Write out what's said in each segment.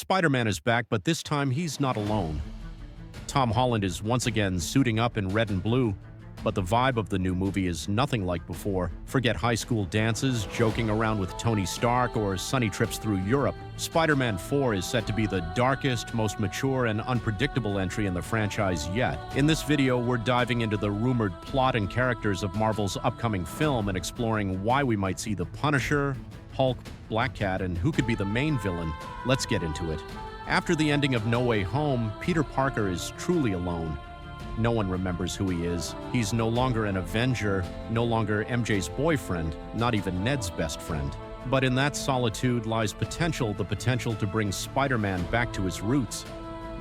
Spider-Man is back, but this time he's not alone. Tom Holland is once again suiting up in red and blue, but the vibe of the new movie is nothing like before. Forget high school dances, joking around with Tony Stark, or sunny trips through Europe. Spider-Man 4 is set to be the darkest, most mature, and unpredictable entry in the franchise yet. In this video, we're diving into the rumored plot and characters of Marvel's upcoming film and exploring why we might see the Punisher, Hulk, Black Cat, and who could be the main villain. Let's get into it. After the ending of No Way Home, Peter Parker is truly alone. No one remembers who he is. He's no longer an Avenger, no longer MJ's boyfriend, not even Ned's best friend. But in that solitude lies potential, the potential to bring Spider-Man back to his roots,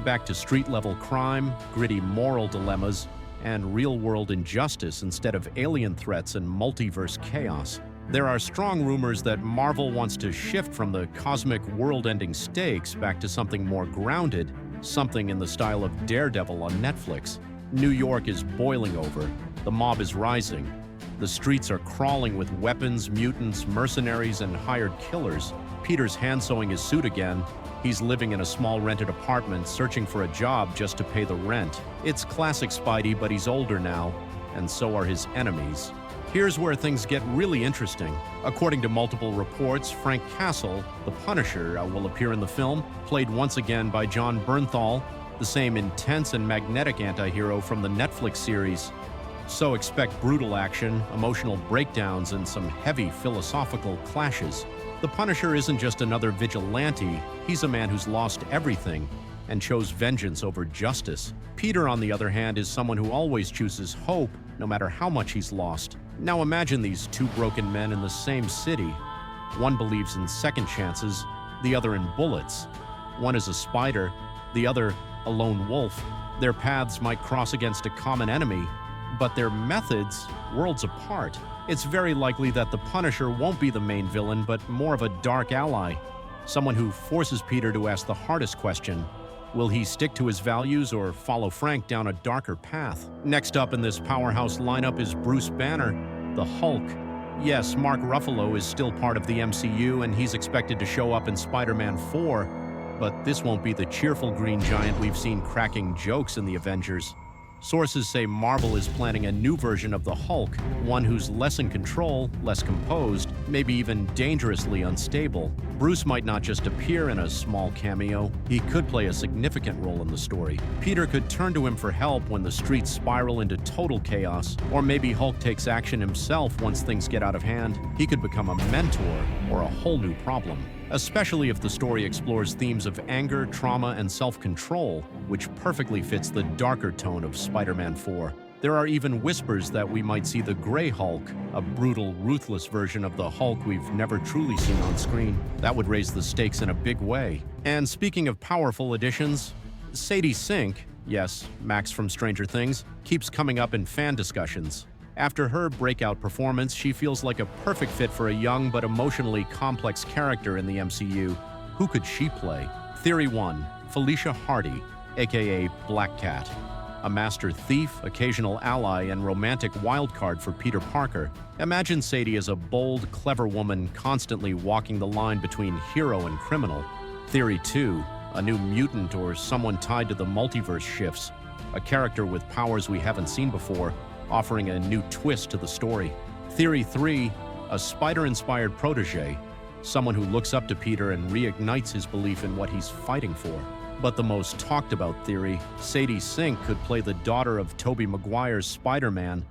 back to street-level crime, gritty moral dilemmas, and real-world injustice instead of alien threats and multiverse chaos. There are strong rumors that Marvel wants to shift from the cosmic world-ending stakes back to something more grounded, something in the style of Daredevil on Netflix. New York is boiling over. The mob is rising. The streets are crawling with weapons, mutants, mercenaries, and hired killers. Peter's hand-sewing his suit again. He's living in a small rented apartment, searching for a job just to pay the rent. It's classic Spidey, but he's older now, and so are his enemies. Here's where things get really interesting. According to multiple reports, Frank Castle, the Punisher, will appear in the film, played once again by Jon Bernthal, the same intense and magnetic anti-hero from the Netflix series. So expect brutal action, emotional breakdowns, and some heavy philosophical clashes. The Punisher isn't just another vigilante, he's a man who's lost everything and chose vengeance over justice. Peter, on the other hand, is someone who always chooses hope, no matter how much he's lost. Now imagine these two broken men in the same city. One believes in second chances, the other in bullets. One is a spider, the other a lone wolf. Their paths might cross against a common enemy, but their methods, worlds apart. It's very likely that the Punisher won't be the main villain, but more of a dark ally. Someone who forces Peter to ask the hardest question: will he stick to his values or follow Frank down a darker path? Next up in this powerhouse lineup is Bruce Banner, the Hulk. Yes, Mark Ruffalo is still part of the MCU, and he's expected to show up in Spider-Man 4, but this won't be the cheerful green giant we've seen cracking jokes in the Avengers. Sources say Marvel is planning a new version of the Hulk, one who's less in control, less composed, maybe even dangerously unstable. Bruce might not just appear in a small cameo, he could play a significant role in the story. Peter could turn to him for help when the streets spiral into total chaos, or maybe Hulk takes action himself once things get out of hand. He could become a mentor or a whole new problem. Especially if the story explores themes of anger, trauma, and self-control, which perfectly fits the darker tone of Spider-Man 4. There are even whispers that we might see the Grey Hulk, a brutal, ruthless version of the Hulk we've never truly seen on screen. That would raise the stakes in a big way. And speaking of powerful additions, Sadie Sink, yes, Max from Stranger Things, keeps coming up in fan discussions. After her breakout performance, she feels like a perfect fit for a young but emotionally complex character in the MCU. Who could she play? Theory 1. Felicia Hardy, aka Black Cat. A master thief, occasional ally, and romantic wildcard for Peter Parker. Imagine Sadie as a bold, clever woman constantly walking the line between hero and criminal. Theory 2. A new mutant or someone tied to the multiverse shifts. A character with powers we haven't seen before, offering a new twist to the story. Theory 3, a spider-inspired protege, someone who looks up to Peter and reignites his belief in what he's fighting for. But the most talked about theory, Satie Sink could play the daughter of Tobey Maguire's Spider-Man,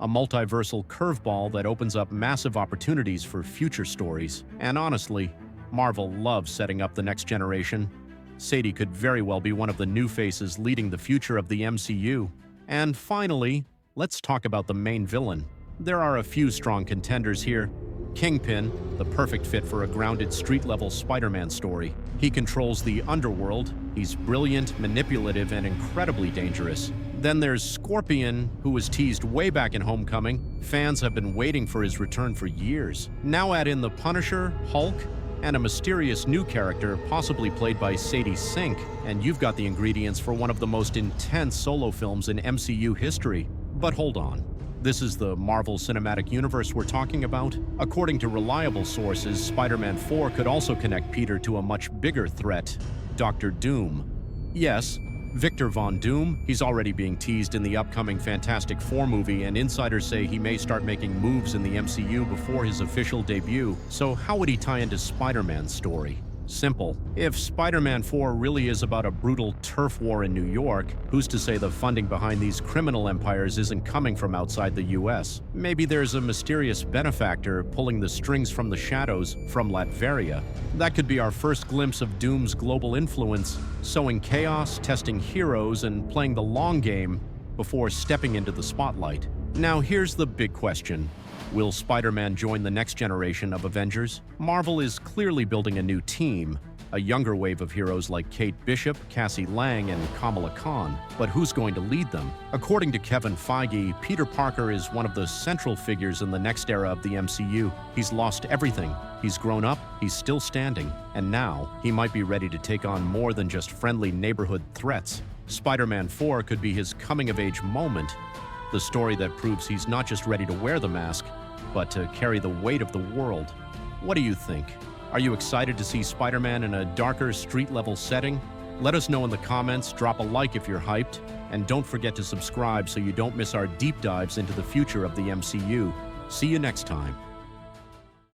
a multiversal curveball that opens up massive opportunities for future stories. And honestly, Marvel loves setting up the next generation. Sadie could very well be one of the new faces leading the future of the MCU. And finally, let's talk about the main villain. There are a few strong contenders here. Kingpin, the perfect fit for a grounded street-level Spider-Man story. He controls the underworld. He's brilliant, manipulative, and incredibly dangerous. Then there's Scorpion, who was teased way back in Homecoming. Fans have been waiting for his return for years. Now add in the Punisher, Hulk, and a mysterious new character, possibly played by Satie Sink, and you've got the ingredients for one of the most intense solo films in MCU history. But hold on. This is the Marvel Cinematic Universe we're talking about? According to reliable sources, Spider-Man 4 could also connect Peter to a much bigger threat, Dr. Doom. Yes, Victor Von Doom, he's already being teased in the upcoming Fantastic Four movie, and insiders say he may start making moves in the MCU before his official debut. So how would he tie into Spider-Man's story? Simple. If Spider-Man 4 really is about a brutal turf war in New York, who's to say the funding behind these criminal empires isn't coming from outside the US? Maybe there's a mysterious benefactor pulling the strings from the shadows from Latveria. That could be our first glimpse of Doom's global influence, sowing chaos, testing heroes, and playing the long game before stepping into the spotlight. Now here's the big question. Will Spider-Man join the next generation of Avengers? Marvel is clearly building a new team, a younger wave of heroes like Kate Bishop, Cassie Lang, and Kamala Khan. But who's going to lead them? According to Kevin Feige, Peter Parker is one of the central figures in the next era of the MCU. He's lost everything. He's grown up, he's still standing, and now he might be ready to take on more than just friendly neighborhood threats. Spider-Man 4 could be his coming-of-age moment, the story that proves he's not just ready to wear the mask, but to carry the weight of the world. What do you think? Are you excited to see Spider-Man in a darker, street-level setting? Let us know in the comments, drop a like if you're hyped, and don't forget to subscribe so you don't miss our deep dives into the future of the MCU. See you next time.